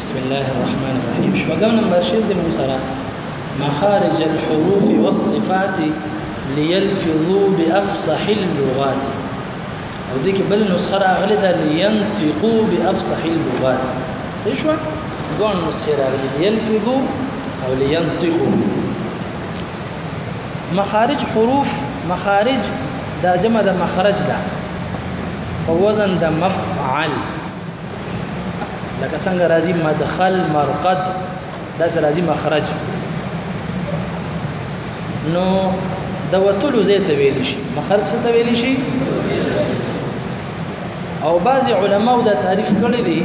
بسم الله الرحمن الرحيم. شپږم نمبر شعر د موسرا مخارج الحروف والصفات ليلفظوا بأفصح اللغات. او دې کې بل نسخه راغلې ده لينطقوا بأفصح اللغات. صحیح شو؟ دوه نسخې راغلي ليلفظوا او لينطقوا. مخارج حروف، مخارج دا جمع د مخرج ده په وزن د مفعل، لکه څنګه راځي مدخل مرقد، دا راځي مخرج. نو د وتلو زي ته ویل شي مخرج څه ته ویل شي. او بعض علماء دا تعریف کړی دي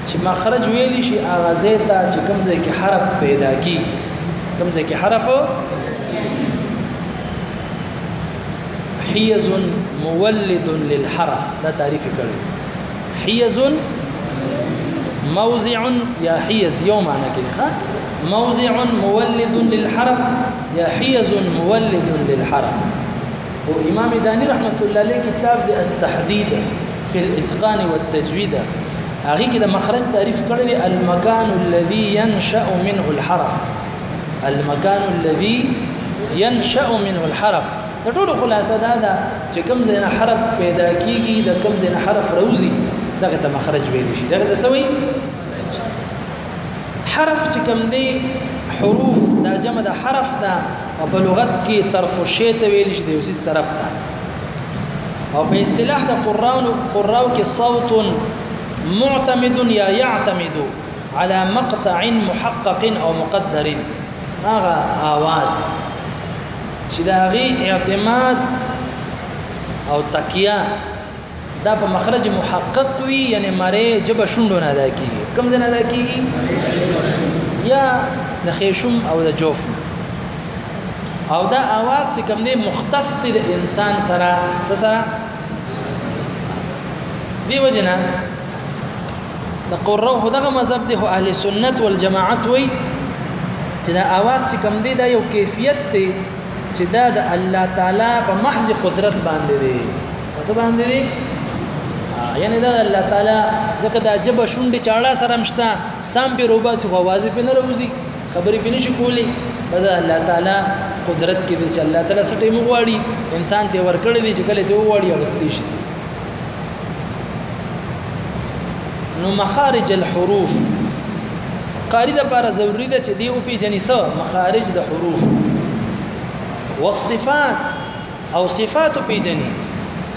چې مخرج ویل شي هغه زي ته چې کوم ځای کې حرف پیدا کی، کوم ځای کې حرف حيز مولد للحرف، دا تعریف کړی. حيز موضع یا حيز یو معنی کې ښه، موضع مولد للحرف یا حيز مولد للحرف. وامام داني رحمه الله عليه كتاب التحديد في الاتقان والتجويد هغه کې د مخرج تعریف کړی دی المكان الذي ينشأ منه الحرف، المكان الذي ينشأ منه الحرف. د ټولو خلاصه دا ده چې کوم ځای نه حرف پیدا کیږي د کوم ځای نه حرف راوځي دغه ته مخرج ویل شي. دغه ته سوي حرف چې کوم دی حروف دا جمع د حرف ده، او په لغت کې طرف الشی ته ویل شي د یو څه طرف ته. او په اصطلاح د قراو کې صوت معتمد یا يعتمد على مقطع محقق او مقدر، هغه आवाज چې دا غي اعتماد او تکیه دا په مخرج محقق وي، یعنی مره جبه شوندو نه ادا کیږي. کوم ځای نه ادا کیږي؟ یا د خیشم او د جوف. او دا आवाज چې کوم دی مختص دی د انسان سره سره دی وجنه د قرو خدغه مذهب دی اهل سنت والجماعت وي چې دا आवाज چې کوم دی دا یو کیفیت دی چې دا د الله تعالی په محض قدرت باندې دی. څه باندې دی؟ یعنی دا الله تعالی ځکه دا جبه شونډې چاړه سره مشته سام په روبا سي आवाज په نه روزي خبرې په نشي کولی. دا الله تعالی قدرت کې دی چې الله تعالی سټې مغواړي انسان ته ورکړي دی چې کله ته وواړي او واستې شي. نو مخارج الحروف قاری د لپاره ضروری ده چې دی او پی جنسه مخارج د حروف والصفات او صفات پی جنې.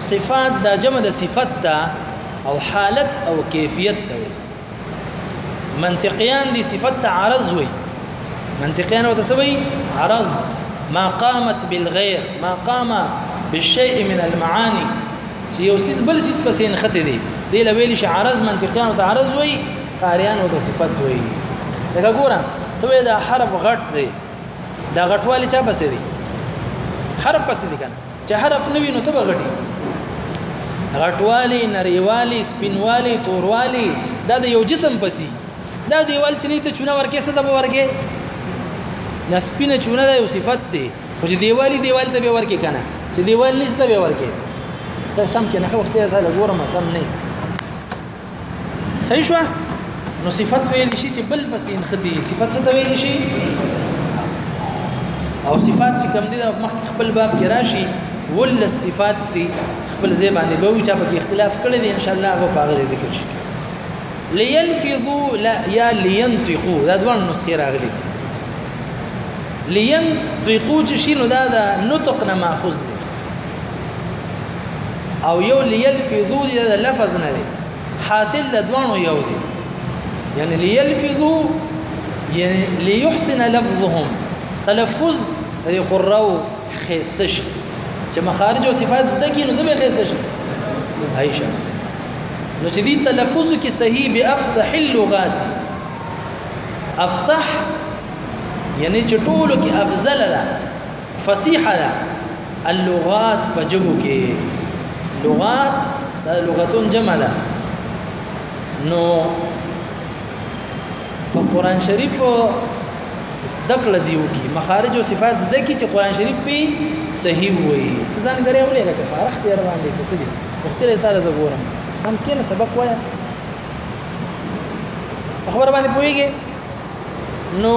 صفات دا جمع د صفت تا او حالت او کیفیت تا وي. منطقيان دي صفت تا عرض وي، منطقيان او تسوي عرض ما قامت بالغير، ما قام بالشيء من المعاني چې یو سیس بل سیس پسې نخته دي دی لویل شي عرض. منطقيان او عرض وي، قاریان او صفت وي. لکه ګورم ته دا حرف غټ دی، دا غټوالی چا پسې دی؟ حرف پسې دی کنه. چې حرف نوی نو سبا غټي غټوالی نریوالی سپینوالی توروالی دا د یو جسم پسې. دا دیوال چې نه ته چونه ورکې څه د ورکې نه سپینه چونه دا یو صفت دی، خو چې دیوال ته به ورکې کنه چې دیوال نشته به ورکې ته سم کې نه وخت ته ګورم سم نه صحیح شو. نو صفت ویل شي چې بل پسې نخدي. صفت څه ته ویل شي؟ او صفات چې کوم دي د مخکې خپل باب کې راشي ول الصفات دي خپل ځای باندې به وي چې په اختلاف کړی دي ان شاء الله هغه په هغه ذکر شي. ليلفظوا لا یا لينطقوا دا دوه نسخې راغلي. لينطقوا چې شي نو دا د نطق نه ماخوذ دي، او یو ليلفظوا دا د لفظ نه دي، حاصل د دوه یو دي. یعنی ليلفظوا یعنی ليحسن لفظهم، تلفظ د قراو خيستش چې مخارج او صفات زده کی نو زبې خيستش هاي شخص نو چې دې تلفظ کې صحیح بافصح اللغات. افصح یعنی چې ټولو کې افضل ده، فصیحه ده. اللغات بجبو کې لغات دا لغتون جمع ده. نو په قران شریف استقل دیو کی مخارج او صفات زده کی چې قران شریف په صحیح وي. ته ځان غره ولې لکه فارغ دی روان دي څه دي مختلف تعالی زګورم سم کې نه سبق وای خبر باندې پويږي نو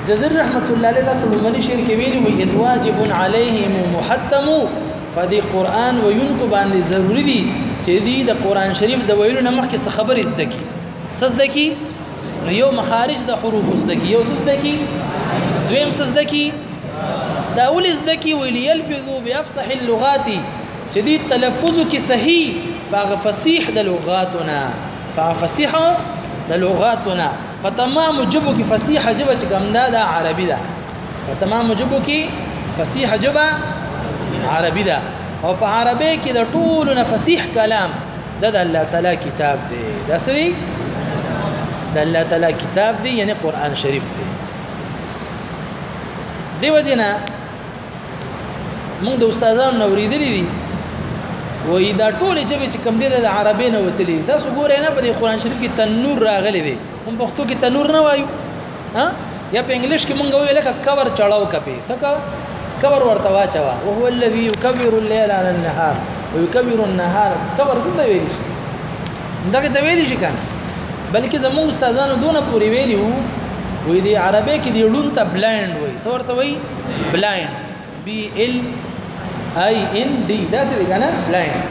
جزر رحمت الله علیه تاسو لمنی شعر کې ویلي وي اذ واجب علیهم محتم فدي قران وینکو باندې ضروری دي چې دی د قران شریف د ویلو نه مخکې څه خبر زده کی زده کی یو مخارج د حروف زده کی یو زده کی دویم زده کی دا اول زده کی ویل يلفظوا بافصح اللغات چې دی تلفظ کی صحیح باغ فصیح د لغاتنا فصیح د لغاتنا فتمام جبو کی فصیح جبه چې کوم دا عربي ده فتمام جبو کی فصیح جبه عربي ده او په عربي کې د ټول نه فصیح کلام د الله تعالی کتاب دی دا سری د الله تعالی کتاب دی یعنی قران شریف دی دی وجنا موږ د استادانو نوریدلی دي وې دا ټول جبه چې کوم دی د عربي نه وتلی تاسو ګورئ نه په قران شریف کې تنور راغلی دی هم پښتو کې تنور نه وایو ها یا په انګلیش کې مونږ ویل لکه کور چړاو کپی سکه کور ورته واچوا او هو الذي يكبر الليل على النهار ويكبر النهار کور څه دی ویل شي دغه ته ویل شي کنه بلکې زموږ استادانو دونه پوری ویلی وې دی عربی کې دی لون ته بلایند وای څورته وای بلایند بي ال اي ان دي دا څه دی کنه بلایند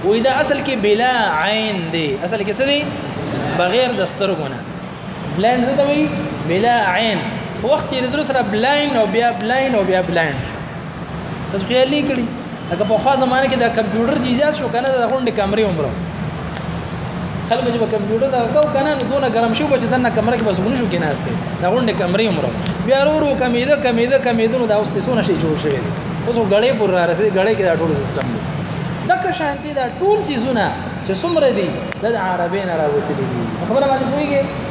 وې دا اصل کې بلا عین دی اصل کې څه دی بغیر د سترګونه بلایند څه دی بلا عین خو وخت یې درو سره بلایند او بیا بلایند او بیا بلایند تاسو خیال نه کړی هغه په خاصه زمانه کې د کمپیوټر چې ایجاد شو کنه د غونډې کیمرې عمره خلک چې په کمپیوټر دا کو کنه نو دونه ګرم شو چې دنه کیمرې کې بس ونه شو کې ناشته د غونډې کیمرې عمره بیا ورو کمیده نو دا اوس څونه شي جوړ شوی دی اوس غړې پر را رسېږي غړې کې دا ټول سیستم دی دغه شانتي دا ټول سيزونه چې څومره دي د عربي نه راوتلي دي خبره باندې پويږي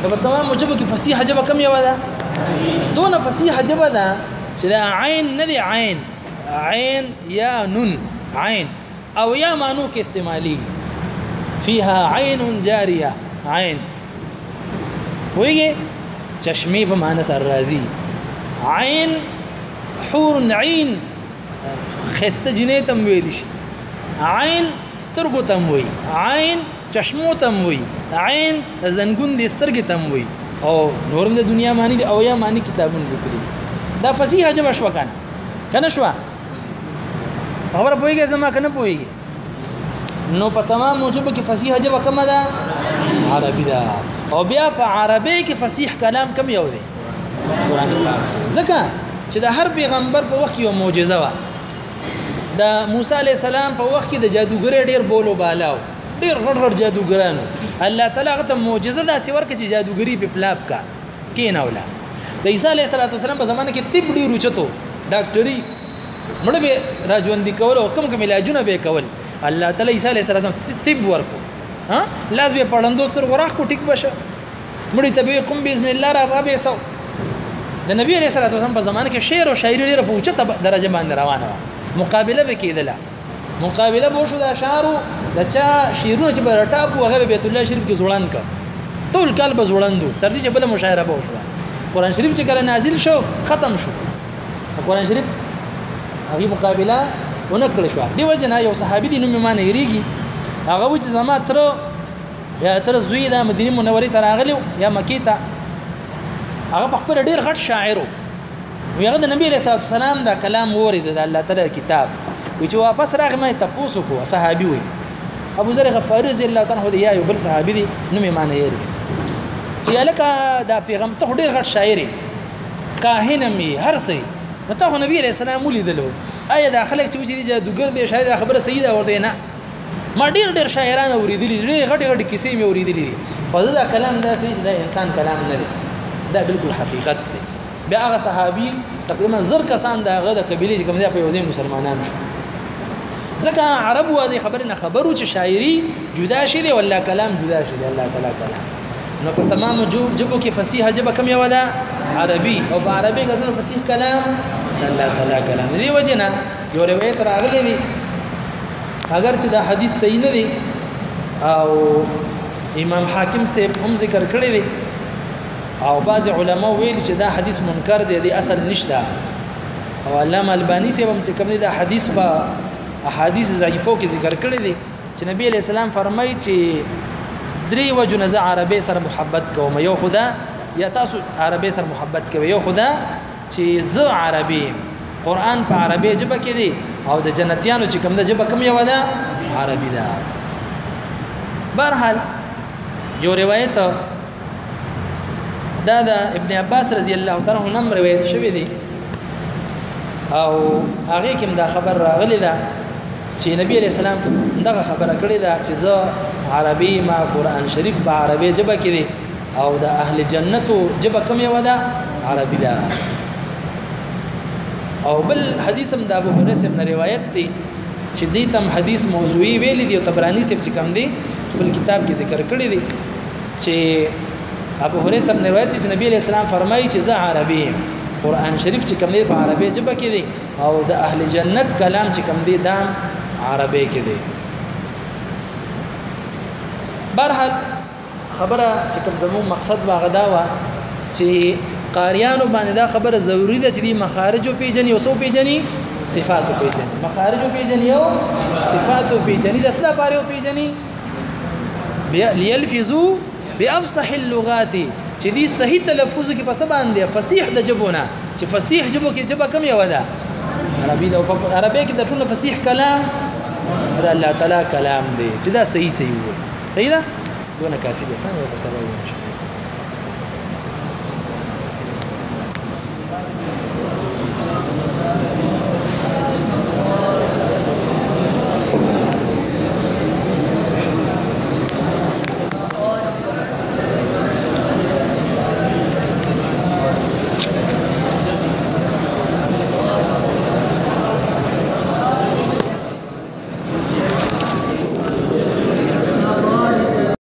په تمام جبه کې فصیحه جبه کم یو ده دون فصیحه جبه ده چې دا عین نه دی عین یا نون عین او یا مانو کې استعمالي فيها عين جاريه عين پويږي چشمه په معنی سره راځي عین حور عین خسته جنې تم ویل شي عین سترګو تم وي عین چشمو تم وي عین زنګون د سترګې تم وي او نورم د دنیا معنی او یا معنی کتابونه لیکلي دا فصیحه جبه شو کنه شو خبره پويږي زما کنه پويږي نو په تمام موجب کې فصیحه جبه کومه ده عربي ده او بیا په عربي کې فصیح کلام کم یو دی قران پاک ځکه چې د هر پیغمبر په وخت یو معجزه و د موسی عليه السلام په وخت کې د جادوګر ډیر بولو بالاو ډیر غړ جادوګرانو الله تعالی هغه ته معجزه داسې ورکړي چې جادوګری په پلاب کا کینوله د عیسی علیه السلام په زمانه کې طب ډیر اوچتو ډاکټري مړ به راځوندې کول او کوم علاجونه به کول الله تعالی عیسی علیه السلام طب ورکو ها لازم پړندو سر غراخ کو ټیک بشه مړی ته به قم باذن الله را به سو د نبی علیه السلام په زمانه کې شعر او شاعري ډیره په اوچته درجه باندې روانه مقابله به کېدله مقابله به شو د اشعارو د چا شیرونه چې په ټاپ هغه بیت الله شریف کې زوړان کا ټول قلب زوړندو تر دې چې بل مشاعره به وشو قران شریف چې کله نازل شو ختم شو قران شریف هغه مقابله ونکړ شو دی وجنه یو صحابي دی نو مې یریږي هغه چې زما تر یا تر زوی د مدینه منورې ته راغلی یا مکی ته هغه په خپل ډیر غټ شاعر و هغه د نبی له سلام دا کلام ورید د الله تعالی کتاب و چې واپس راغی مې تاسو کو صحابي وي ابو ذر غفاری رضی الله تعالی عنہ دی یو بل صحابي دی نو مې یریږي چې الکه دا پیغمبر ته ډیر غټ شاعر کاهن می هر څه مته نبی له سلام ولیدلو ایا دا خلک چې دي جادوګر دي شاید خبره سیده ورته نه ما ډیر شاعران اوریدلي ډیر غټ کیسې مې اوریدلي خو دا کلام داسې چې دا انسان کلام نه دی دا بالکل حقیقت دی بیا هغه صحابي تقریبا زر کسان دا هغه د قبيله چې کوم ځای په یو ځای مسلمانان شو ځکه عرب و دې خبر نه خبرو چې شاعري جدا شي دی ولا کلام جدا شي دی الله تعالی کلام نو په تمام جبو کې فصیحه جبه کم یو ده عربي او په عربي کې فصیح کلام الله تعالی کلام دی وجنه یو روایت راغلی دی اگر چې دا حدیث صحیح نه دی او امام حاکم سے هم ذکر کړی دی او بعض علما ویل چې دا حدیث منکر دی دی اصل نشته او علامه البانی سے هم چې کوم دا حدیث په احادیث ضعیفو کې ذکر کړی دی چې نبی علیہ السلام فرمایي چې درې وجونه زه عربي سره محبت کوم یو خدا یا تاسو عربي سره محبت کوي یو خدا چې زه عربي قرآن په عربي ژبه کې دی او د جنتیانو چې کوم د ژبه کوم یو ده عربي ده بهرحال یو روایت دا د ابن عباس رضی الله تعالی عنہ روایت شوی دی او هغه کوم دا خبر راغلی ده چې نبی علیہ السلام دغه خبره کړې ده چې زه عربي ما قرآن شریف په عربي ژبه کې دی او د اهل جنتو ژبه کوم یو ده عربي ده او بل حدیث هم د ابو هريره ابن روایت دی چې دې تم حدیث موضوعي ویل دی او طبرانی سب چې کوم دی خپل کتاب کې ذکر کړی دی چې ابو هريره ابن روایت چې نبی علیہ السلام فرمایي چې زه عربي قرآن شریف چې کوم دی په عربي ژبه کې دی او د اهل جنت کلام چې کوم دی دا عربي کې دی بهرحال خبره چې کوم زموږ مقصد واغدا و چې قاریانو باندې دا خبره ضروری ده چې دی مخارج پیژني او سو پیژني صفات پیژني مخارج پیژني او صفات پیژني د څه لپاره پیژني ليلفظوا بافصح اللغات چې دی صحیح تلفظ کې پس باندې فصیح د جبونه چې فصیح جبو کې جبه کم یو ده عربي ده او عربي کې د ټول فصیح کلام دا الله تعالی کلام دی چې دا صحیح وي صحیح ده دونه کافي ده خو په سبب